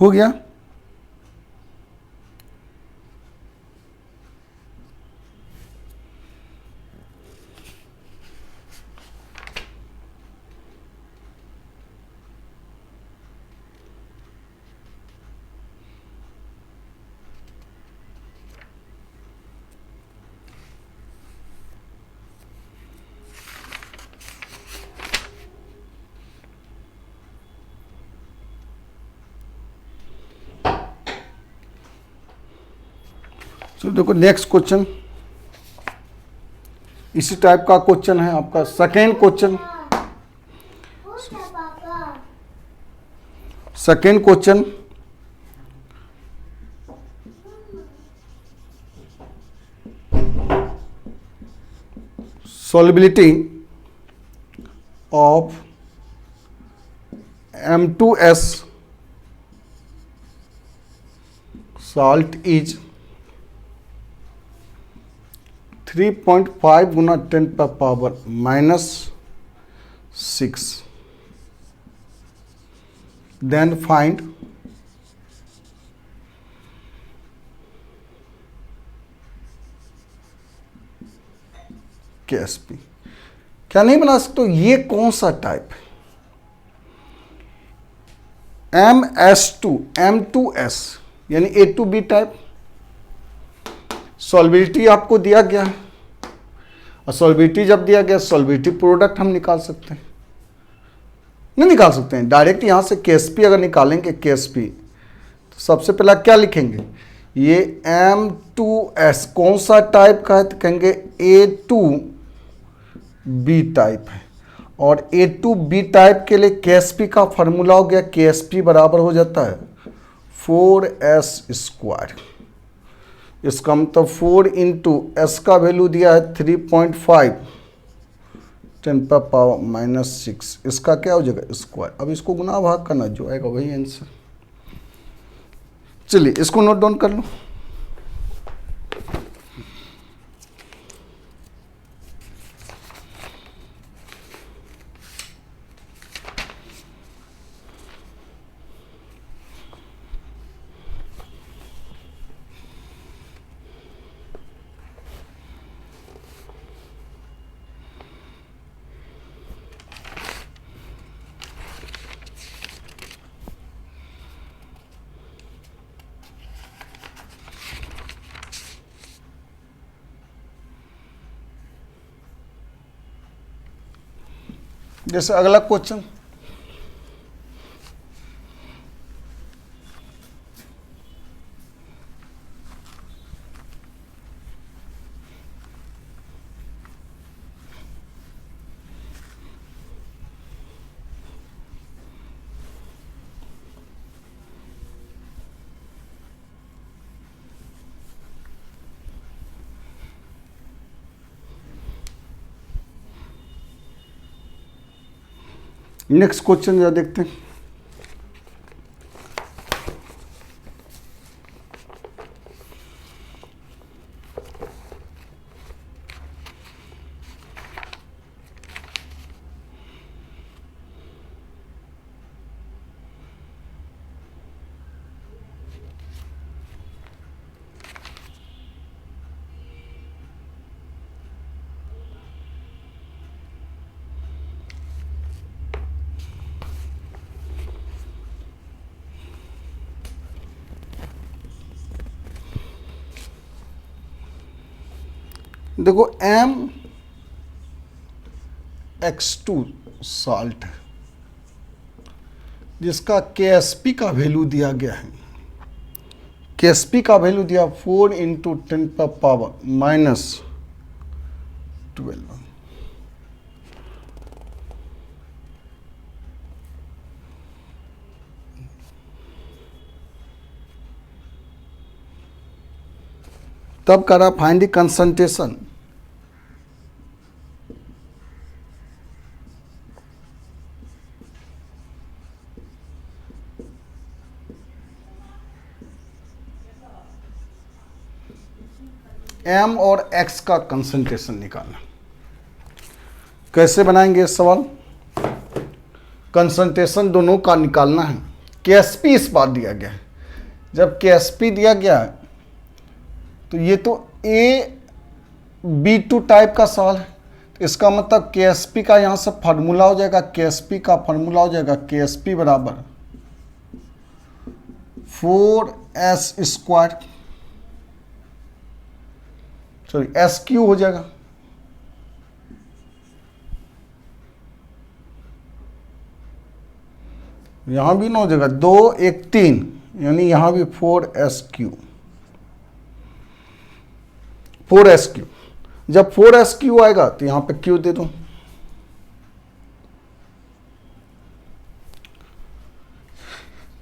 हो गया? तो देखो नेक्स्ट क्वेश्चन इसी टाइप का क्वेश्चन है आपका second question. solubility of M2S salt is 3.5 Guna 10 power -6, then find KSP। क्या नहीं बना सकते? ये कौन सा टाइप है? M2S यानी A2B टाइप। सॉल्युबिलिटी आपको दिया गया है, और सॉल्युबिलिटी जब दिया गया सॉल्युबिलिटी प्रोडक्ट हम निकाल सकते हैं, नहीं निकाल सकते हैं डायरेक्ट यहाँ से KSP अगर निकालेंगे KSP तो सबसे पहला क्या लिखेंगे? ये M2S कौन सा टाइप का है? तो कहेंगे A2B टाइप है, और A2B टाइप के लिए KSP का फार्मूला हो गया, KSP बराबर हो जाता है 4s²। इसका मतलब 4 इंटू एस का वैल्यू दिया है 3.5 10⁻⁻�6। इसका क्या हो जाएगा स्क्वायर। अब इसको गुना भाग करना, जो आएगा वही आंसर। चलिए इसको नोट डाउन कर लो। जैसे अगला क्वेश्चन, नेक्स्ट क्वेश्चन जरा देखते हैं। देखो MX2 साल्ट है जिसका KSP का वैल्यू दिया गया है। KSP का वैल्यू दिया 4 इंटू 10⁻⁻12। तब करा फाइंड द कंसंट्रेशन। M और X का कंसंट्रेशन निकालना। कैसे बनाएंगे इस सवाल? कंसंट्रेशन दोनों का निकालना है। KSP इस बार दिया गया है। जब KSP दिया गया है तो ये तो AB2 टाइप का सवाल है, तो इसका मतलब KSP का यहाँ से फार्मूला हो जाएगा। KSP का फार्मूला हो जाएगा KSP बराबर 4s², सॉरी SQ हो जाएगा। यहां भी 9 हो जाएगा, 2 1 3, यानी यहां भी 4SQ। 4SQ जब 4SQ आएगा तो यहां पे Q दे दो।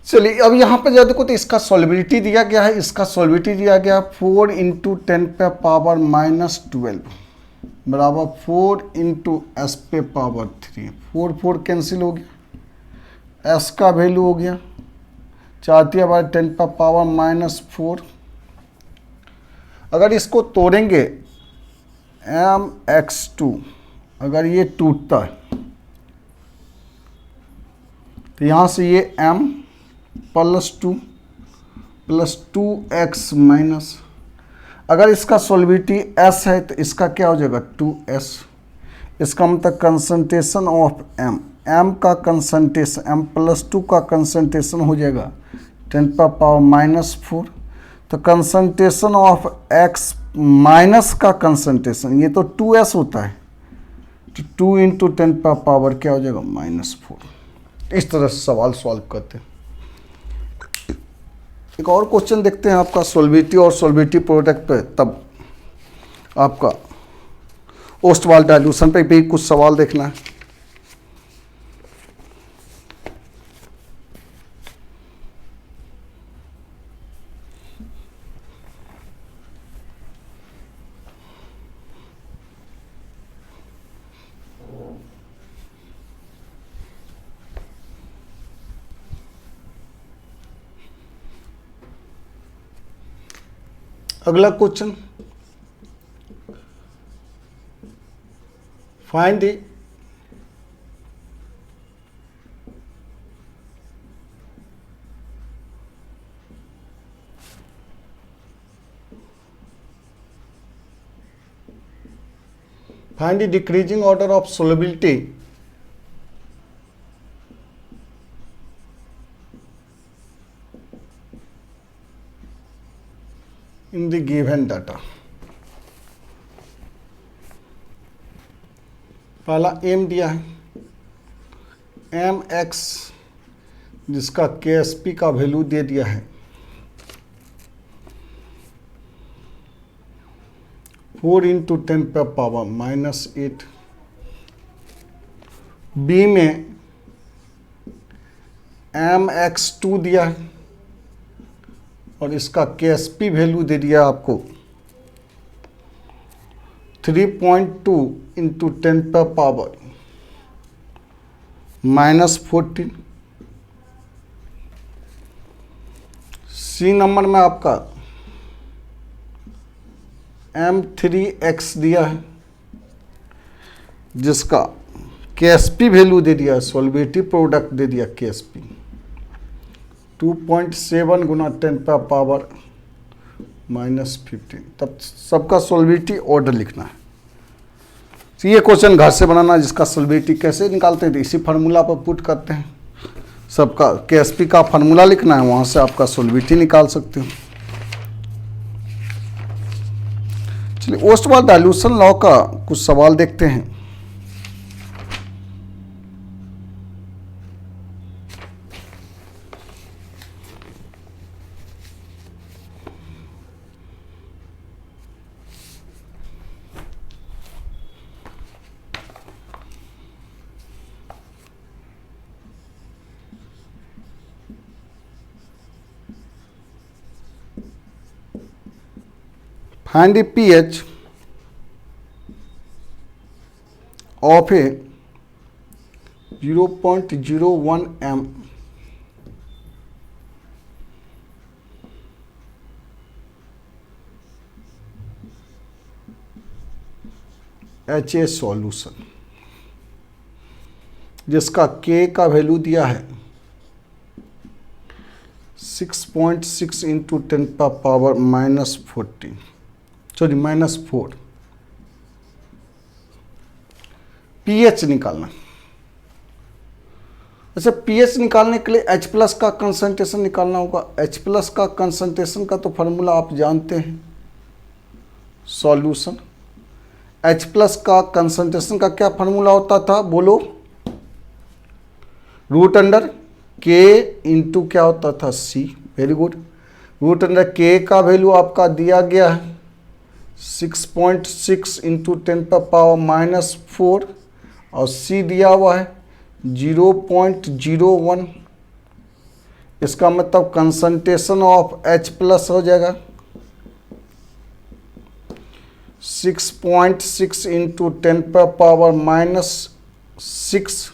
चलिए अब यहां पे जब देखो तो इसका सॉल्युबिलिटी दिया गया है। इसका सॉल्युबिलिटी दिया गया 4 इंटू 10⁻⁻12 बराबर 4 इंटू S⁻3। 4 4 कैंसिल हो गया, S का वैल्यू हो गया 4⁻10⁻⁻4। अगर इसको तोड़ेंगे MX2, अगर ये टूटता है तो यहां से ये M +2 + 2x माइनस, अगर इसका सॉल्युबिलिटी S है तो इसका क्या हो जाएगा 2s। इसका मतलब कंसंट्रेशन ऑफ M का कंसंट्रेशन M +2 का कंसंट्रेशन हो जाएगा 10⁻⁻4। तो कंसंट्रेशन ऑफ X माइनस का कंसंट्रेशन, ये तो 2s होता है, तो 2 इंटू 10⁻⁻ क्या हो जाएगा -4। इस तरह से सवाल सॉल्व करते हैं। एक और क्वेश्चन देखते हैं आपका सॉल्युबिलिटी और सॉल्युबिलिटी प्रोडक्ट पे, तब आपका ओस्टवाल डाइल्यूशन पे भी कुछ सवाल देखना है। अगला question, find the decreasing order of solubility in the given data। पहला m दिया है mx, जिसका KSP का वैल्यू दे दिया है 4 × 10⁻⁻8। B में mx2 दिया है और इसका KSP वैल्यू दे दिया आपको 3.2 × 10⁻−14। C नंबर में आपका m3x दिया है, जिसका KSP वैल्यू दे दिया, सॉल्वेटिव प्रोडक्ट दे दिया KSP 2.7 × 10⁻−15। तब सबका सॉल्वेटिव ऑर्डर लिखना है। तो ये क्वेश्चन घर से बनाना है, जिसका सॉल्वेटिव कैसे निकालते हैं, तो इसी फार्मूला पर पुट करते हैं। सबका KSP का फार्मूला लिखना है, वहाँ से आपका सॉल्वेटिव निकाल सकते हो। चलिए ओस्टवाल डाइल्यूशन लॉ का कुछ सवाल देखते हैं। Find the pH of a 0.01 m HA solution, जिसका K का वैल्यू दिया है 6.6 × 10⁻−14 -4। pH निकालना। अच्छा, pH निकालने के लिए H+ का कंसंट्रेशन निकालना होगा। H+ का कंसंट्रेशन का तो फार्मूला आप जानते हैं, सॉल्यूशन। H+ का कंसंट्रेशन का क्या फार्मूला होता था, बोलो? √K × क्या होता था, C। Very good. √K का वैल्यू आपका दिया गया है 6.6 × 10⁻−4 और C दिया हुआ है 0.01। इसका मतलब कंसंट्रेशन ऑफ H+ हो जाएगा 6.6 × 10⁻6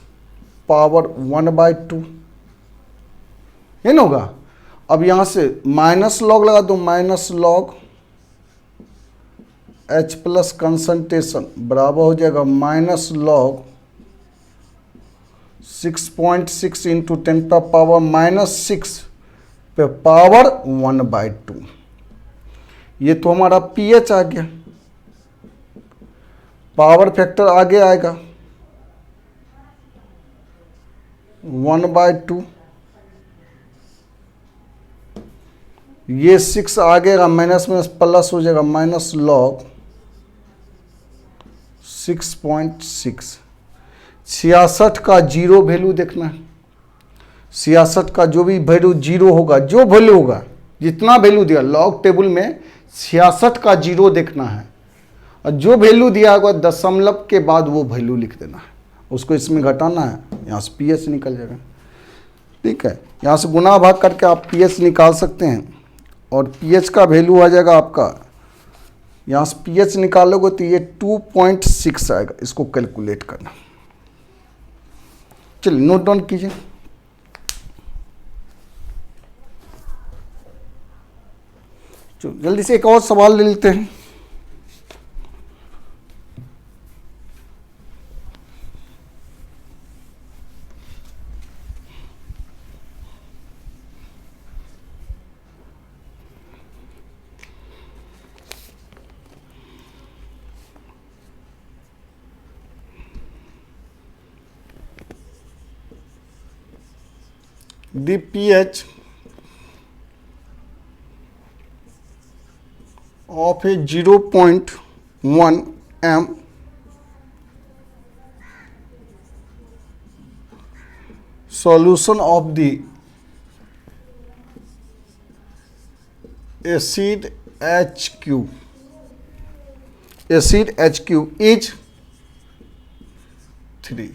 पावर 1/2। ये ना होगा। अब यहाँ से माइनस लॉग लगा दो, माइनस लॉग H+ कंसंट्रेशन बराबर हो जाएगा माइनस लॉग 6.6 × 10⁻6 पे पावर 1/2। ये तो हमारा pH आ गया। पावर फैक्टर आगे आएगा 1/2। ये 6 आ गया, माइनस में प्लस हो जाएगा, माइनस लॉग 6.6। 66 का जीरो वैल्यू देखना है। 66 का जो भी वैल्यू जीरो होगा, जो वैल्यू होगा, जितना वैल्यू दिया लॉग टेबल में 66 का जीरो देखना है, और जो वैल्यू दिया होगा दशमलव के बाद वो वैल्यू लिख देना है, उसको इसमें घटाना है, यहाँ से pH निकल जाएगा। ठीक है, यहाँ से गुना भाग करके आप pH निकाल सकते हैं, और pH का वैल्यू आ जाएगा आपका, यहाँ से pH निकालोगे तो ये 2.6 आएगा। इसको कैलकुलेट करना। चलिए नोट डाउन कीजिए। चलो जल्दी से एक और सवाल ले लेते हैं। The pH of a 0.1 m solution of the acid HQ is 3.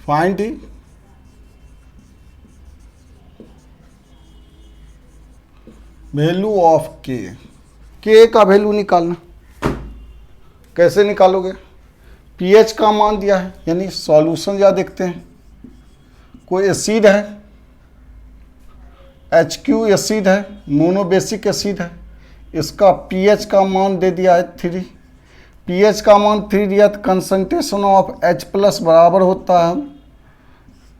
Find the value of के का वैल्यू निकालना। कैसे निकालोगे? पीएच का मान दिया है, यानी सॉल्यूशन या देखते हैं, कोई एसिड है, HQ एसिड है, मोनोबेसिक एसिड है, इसका पीएच का मान दे दिया है 3। पीएच का मान 3 दिया तो कंसंट्रेशन ऑफ H प्लस बराबर होता है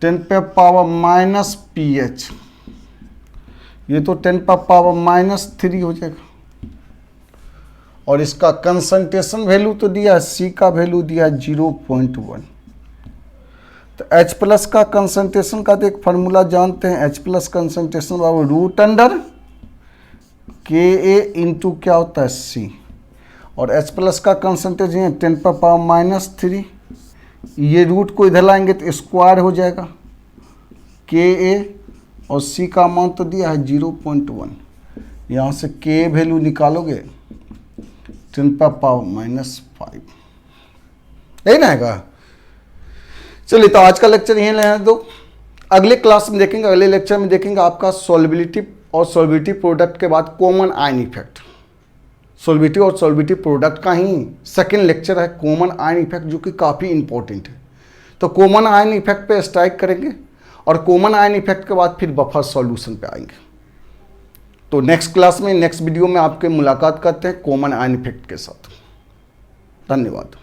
10 पे पावर माइनस पीएच, ये तो 10 पे पावर माइनस 3 हो जाएगा। और इसका कंसंट्रेशन वैल्यू तो दिया है, C का वैल्यू दिया है 0.1। तो H प्लस का कंसंट्रेशन का तो एक फार्मूला जानते हैं, H प्लस कंसंट्रेशन बराबर रूट अंडर KA इंटू क्या होता है C, और H प्लस का कंसंट्रेशन 10 पे पावर माइनस 3, ये रूट को इधर लाएंगे तो स्क्वायर हो जाएगा KA, और C का मान तो दिया है 0.1। यहाँ से K वैल्यू निकालोगे 10 पे पावर माइनस 5, यही ना आएगा। चलिए तो आज का लेक्चर यहीं लेने दो, अगले क्लास में देखेंगे, अगले लेक्चर में देखेंगे आपका सॉल्युबिलिटी और सॉल्युबिलिटी प्रोडक्ट के बाद कॉमन आयन इफेक्ट। सॉल्युबिलिटी और सॉल्युबिलिटी प्रोडक्ट का ही सेकेंड लेक्चर है कॉमन आयन इफेक्ट, जो कि काफ़ी इंपॉर्टेंट है। तो कॉमन आयन इफेक्ट पे स्ट्राइक करेंगे और कॉमन आयन इफेक्ट के बाद फिर बफर सॉल्यूशन पे आएंगे। तो नेक्स्ट क्लास में, नेक्स्ट वीडियो में आपके मुलाकात करते हैं कॉमन आयन इफेक्ट के साथ। धन्यवाद।